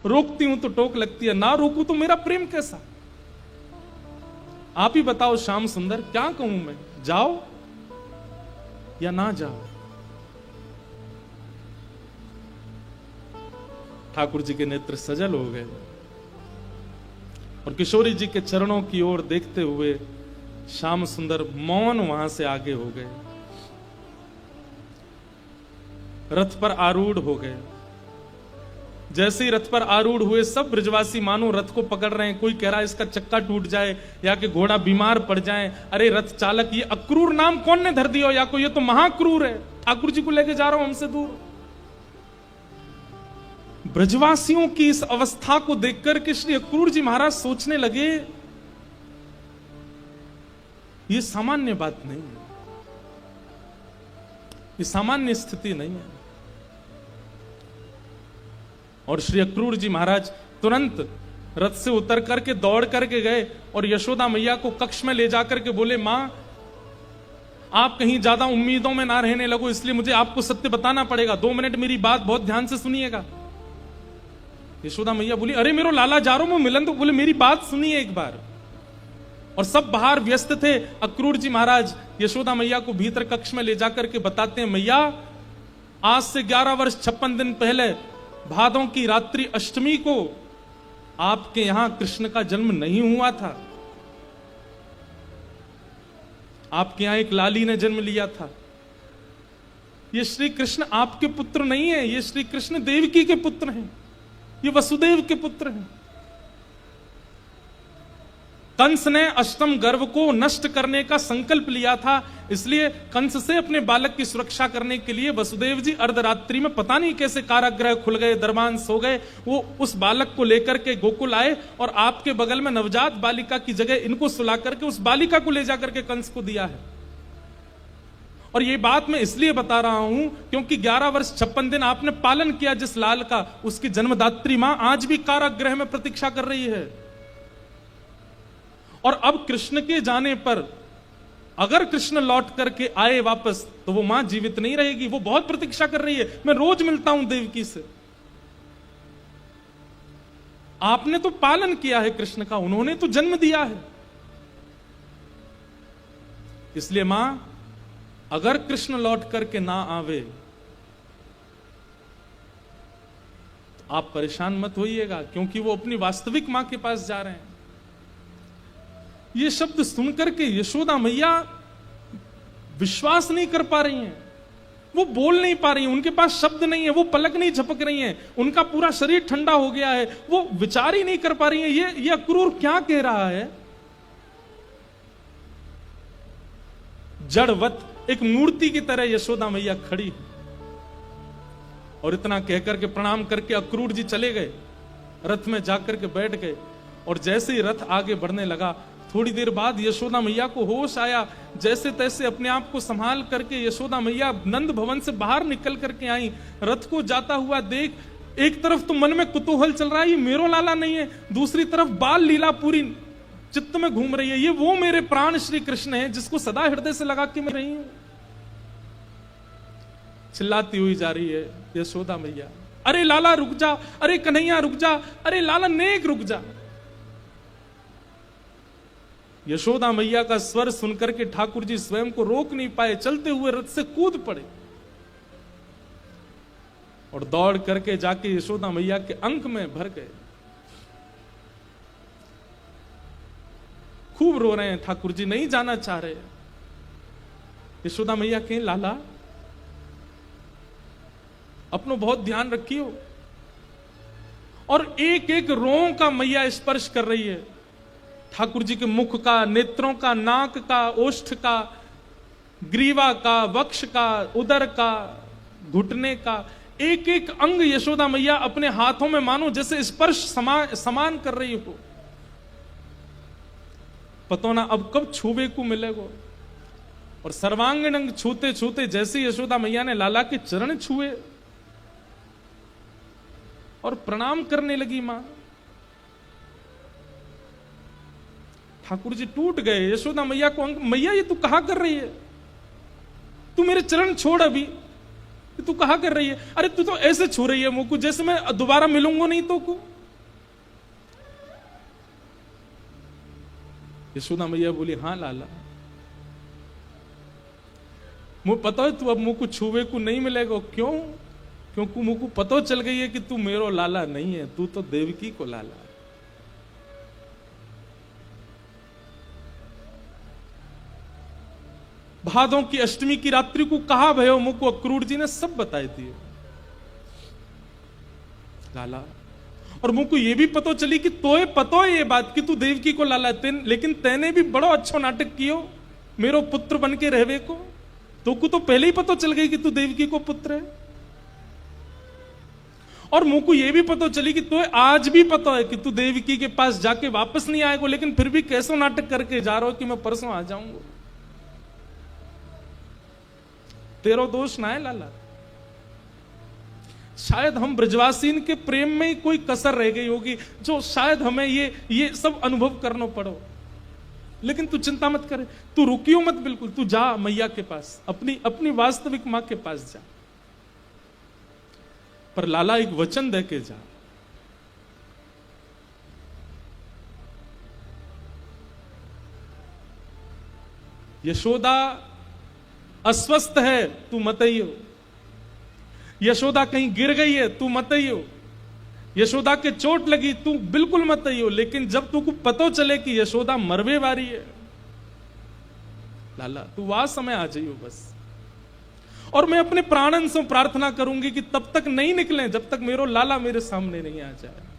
रोकती हूं तो टोक लगती है, ना रोकूं तो मेरा प्रेम कैसा? आप ही बताओ श्याम सुंदर, क्या कहूं मैं, जाओ या ना जाओ? ठाकुर जी के नेत्र सजल हो गए और किशोरी जी के चरणों की ओर देखते हुए श्याम सुंदर मौन वहां से आगे हो गए, रथ पर आरूढ़ हो गए। जैसे ही रथ पर आरूढ़ हुए, सब ब्रजवासी मानो रथ को पकड़ रहे हैं। कोई कह रहा है इसका चक्का टूट जाए या कि घोड़ा बीमार पड़ जाए। अरे रथ चालक, ये अक्रूर नाम कौन ने धर दिया या को, ये तो महाक्रूर है, ठाकुर जी को लेके जा रहा हूं हमसे दूर। ब्रजवासियों की इस अवस्था को देखकर के श्री अक्रूर जी महाराज सोचने लगे, ये सामान्य बात नहीं है, ये सामान्य स्थिति नहीं है। और श्री अक्रूर जी महाराज तुरंत रथ से उतर करके दौड़ करके गए और यशोदा मैया को कक्ष में ले जाकर के बोले, मां आप कहीं ज्यादा उम्मीदों में ना रहने लगो, इसलिए मुझे आपको सत्य बताना पड़ेगा, 2 मिनट मेरी बात बहुत ध्यान से सुनिएगा। यशोदा मैया बोली, अरे मेरो लाला जा रहा हूं मैं मिलन, तो बोले मेरी बात सुनिए एक बार। और सब बाहर व्यस्त थे। अक्रूर जी महाराज यशोदा मैया को भीतर कक्ष में ले जाकर के बताते हैं, मैया आज से 11 वर्ष 56 दिन पहले भादों की रात्रि अष्टमी को आपके यहां कृष्ण का जन्म नहीं हुआ था, आपके यहां एक लाली ने जन्म लिया था। ये श्री कृष्ण आपके पुत्र नहीं है, ये श्री कृष्ण देवकी के पुत्र हैं, ये वसुदेव के पुत्र हैं। कंस ने अष्टम गर्भ को नष्ट करने का संकल्प लिया था, इसलिए कंस से अपने बालक की सुरक्षा करने के लिए वसुदेव जी अर्धरात्रि में पता नहीं कैसे कारागृह खुल गए, दरबान सो गए, वो उस बालक को लेकर के गोकुल आए और आपके बगल में नवजात बालिका की जगह इनको सुला करके उस बालिका को ले जाकर के कंस को दिया है। और ये बात मैं इसलिए बता रहा हूं क्योंकि 11 वर्ष 56 दिन आपने पालन किया जिस लाल का, उसकी जन्मदात्री मां आज भी कारागृह में प्रतीक्षा कर रही है। और अब कृष्ण के जाने पर अगर कृष्ण लौट करके आए वापस तो वो मां जीवित नहीं रहेगी, वो बहुत प्रतीक्षा कर रही है। मैं रोज मिलता हूं देवकी से, आपने तो पालन किया है कृष्ण का, उन्होंने तो जन्म दिया है, इसलिए मां अगर कृष्ण लौट करके ना आवे तो आप परेशान मत होइएगा, क्योंकि वो अपनी वास्तविक मां के पास जा रहे हैं। ये शब्द सुनकर के यशोदा मैया विश्वास नहीं कर पा रही हैं, वो बोल नहीं पा रही हैं, उनके पास शब्द नहीं है, वो पलक नहीं झपक रही हैं, उनका पूरा शरीर ठंडा हो गया है, वो विचार ही नहीं कर पा रही हैं ये अक्रूर क्या कह रहा है। जड़वत एक मूर्ति की तरह यशोदा मैया खड़ी है और इतना कहकर के प्रणाम करके अक्रूर जी चले गए, रथ में जाकर के बैठ गए। और जैसे ही रथ आगे बढ़ने लगा, थोड़ी देर बाद यशोदा मैया को होश आया, जैसे तैसे अपने आप को संभाल करके यशोदा मैया नंद भवन से बाहर निकल करके आई। रथ को जाता हुआ देख, एक तरफ तो मन में कुतूहल चल रहा है, ये मेरो लाला नहीं है, दूसरी तरफ बाल लीला पूरी चित्त में घूम रही है, ये वो मेरे प्राण श्री कृष्ण है जिसको सदा हृदय से लगा के मैं रही हूं। चिल्लाती हुई जा रही है यशोदा मैया, अरे लाला रुक जा, अरे कन्हैया रुक जा, अरे लाला नेक रुक जा। यशोदा मैया का स्वर सुनकर के ठाकुर जी स्वयं को रोक नहीं पाए, चलते हुए रथ से कूद पड़े और दौड़ करके जाके यशोदा मैया के अंक में भर गए। खूब रो रहे हैं ठाकुर जी, नहीं जाना चाह रहे। यशोदा मैया कहें, लाला अपनो बहुत ध्यान रखियो। और एक एक रों का मैया स्पर्श कर रही है, ठाकुर जी के मुख का, नेत्रों का, नाक का, ओष्ठ का, ग्रीवा का, वक्ष का, उदर का, घुटने का, एक एक अंग यशोदा मैया अपने हाथों में मानो जैसे स्पर्श समान कर रही हो। पतो ना अब कब छूबे को मिलेगा। और सर्वांगीण अंग छूते छूते जैसे यशोदा मैया ने लाला के चरण छुए और प्रणाम करने लगी मां, ठाकुर जी टूट गए। यशोदा मैया को मैया ये तू कहा कर रही है, तू मेरे चरण छोड़, अभी तू कहा कर रही है, अरे तू तो ऐसे छू रही है मुझको जैसे मैं दोबारा मिलूंगा नहीं तो को। यशोदा मैया बोली, हाँ लाला, मुझे पता है तू अब मुझको छुवे को नहीं मिलेगा। क्यों? क्योंकि मुझको पता चल गई है कि तू मेरो लाला नहीं है, तू तो देवकी को लाला। भादों की अष्टमी की रात्रि को कहा भयो, मुझको अक्रूर जी ने सब बताए दिए लाला। और मुझको ये भी पता चली कि तोए पतो है ये बात कि तू देवकी को लाला, लेकिन तेने भी बड़ो अच्छा नाटक कियो मेरो पुत्र बन के रहवे को। तो को तो पहले ही पता चल गई कि तू देवकी को पुत्र है। और मुझको ये भी पता चली कि तोए आज भी पता है कि तू देवकी के पास जाके वापस नहीं आएगा, लेकिन फिर भी कैसा नाटक करके जा रहा हो कि मैं परसों आ जाऊंगा। तेरा दोष ना है लाला। शायद हम ब्रजवासीन के प्रेम में ही कोई कसर रह गई होगी, जो शायद हमें ये सब अनुभव करना पड़ो। लेकिन तू चिंता मत करे, तू रुकियो मत, बिल्कुल तू जा मैया के पास, अपनी वास्तविक मां के पास जा। पर लाला एक वचन दे के जा। यशोदा अस्वस्थ है, तू मत आइयो। यशोदा कहीं गिर गई है, तू मत आइयो। यशोदा के चोट लगी, तू बिल्कुल मत आइयो। लेकिन जब तुमको पता चले कि यशोदा मरवे वाली है लाला, तू वह समय आ जाइयो बस। और मैं अपने प्राणन से प्रार्थना करूंगी कि तब तक नहीं निकले जब तक मेरो लाला मेरे सामने नहीं आ जाए।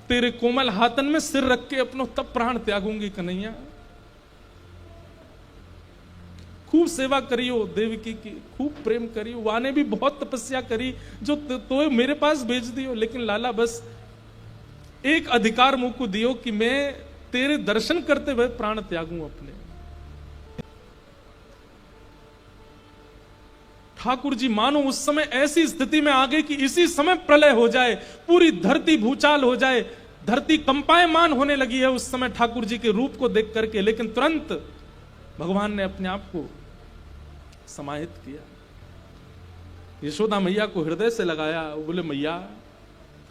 तेरे कोमल हाथन में सिर रख के अपनो तब प्राण त्यागूंगी कन्हैया। खूब सेवा करियो देवकी की, खूब प्रेम करियो। वाने भी बहुत तपस्या करी जो तो मेरे पास भेज दियो। लेकिन लाला बस एक अधिकार मुझको दियो कि मैं तेरे दर्शन करते हुए प्राण त्यागूं अपने। ठाकुर जी मानो उस समय ऐसी स्थिति में आ गए कि इसी समय प्रलय हो जाए, पूरी धरती भूचाल हो जाए, धरती कंपायमान होने लगी है उस समय ठाकुर जी के रूप को देख करके। लेकिन तुरंत भगवान ने अपने आप को समाहित किया, यशोदा मैया को हृदय से लगाया। बोले मैया,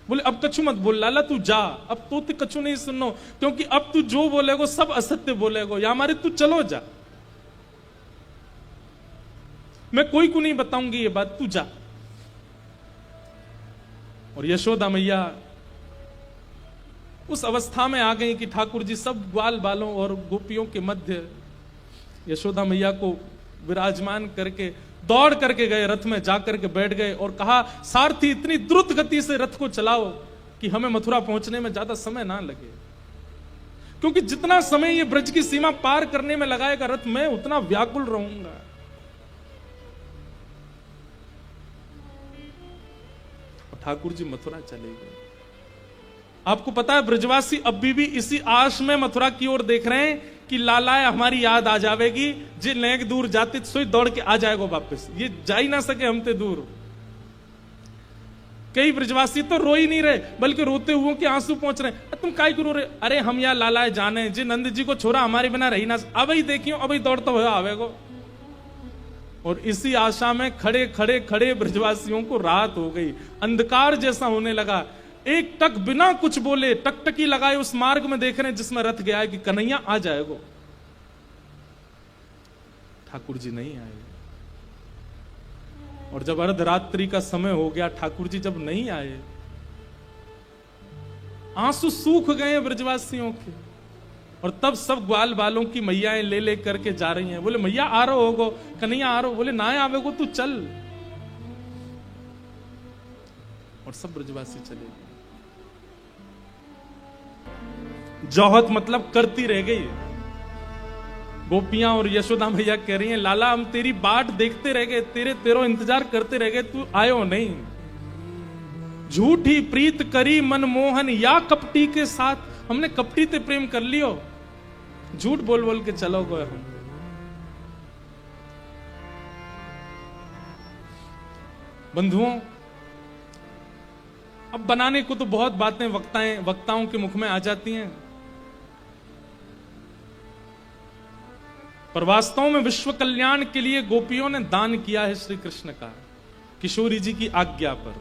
बोले अब कछु मत बोल लाला, तू जा, अब तो कछु नहीं सुनो, क्योंकि अब तू जो बोलेगो सब असत्य बोलेगो, या हमारे तू चलो जा, मैं कोई को नहीं बताऊंगी ये बात, तू जा। और यशोदा मैया उस अवस्था में आ गई कि ठाकुर जी सब ग्वाल बालों और गोपियों के मध्य यशोदा मैया को विराजमान करके दौड़ करके गए, रथ में जाकर के बैठ गए और कहा, सारथी इतनी द्रुत गति से रथ को चलाओ कि हमें मथुरा पहुंचने में ज्यादा समय ना लगे, क्योंकि जितना समय ये ब्रज की सीमा पार करने में लगाएगा रथ, मैं उतना व्याकुल रहूंगा। ठाकुर जी मथुरा चले गए। आपको पता है ब्रजवासी अभी भी इसी आश में मथुरा की ओर देख रहे हैं कि लाला हमारी याद आ जाएगी, जे लेक दूर जाते सोई दौड़ के आ जाएगा वापस, ये जा ही ना सके हमते दूर। कई ब्रजवासी तो रो ही नहीं रहे, बल्कि रोते हुए के आंसू पहुंच रहे हैं। तुम काय रो रहे? अरे हम यहाँ लाला जाने, जे नंद जी को छोरा हमारे बिना रही ना, अब ही देखियो, अब ही दौड़ता हुआ आवेगो। और इसी आशा में खड़े खड़े खड़े ब्रजवासियों को रात हो गई, अंधकार जैसा होने लगा। एक टक बिना कुछ बोले टकटकी लगाए उस मार्ग में देख रहे हैं जिसमें रथ गया है कि कन्हैया आ जाएगा। ठाकुर जी नहीं आए। और जब अर्धरात्रि का समय हो गया, ठाकुर जी जब नहीं आए, आंसू सूख गए ब्रजवासियों के। और तब सब ग्वाल बालों की मैयाएं ले ले करके जा रही हैं। बोले मैया आ रहो होगो, कन्हैया आ रहो। बोले ना आवेगो तू चल। और सब ब्रजवासी चले गए। जौहत मतलब करती रह गई। गोपियां और यशोदा मैया कह रही हैं, लाला हम तेरी बाट देखते रह गए, तेरो इंतजार करते रह गए, तू आयो नहीं। झूठी प्रीत करी मनमोहन या कपटी के साथ, हमने कपटी ते प्रेम कर लियो, झूठ बोल बोल के चलो गए हम। बंधुओं, अब बनाने को तो बहुत बातें वक्ताओं के मुख में आ जाती हैं, पर वास्तव में विश्व कल्याण के लिए गोपियों ने दान किया है श्री कृष्ण का, किशोरी जी की आज्ञा पर।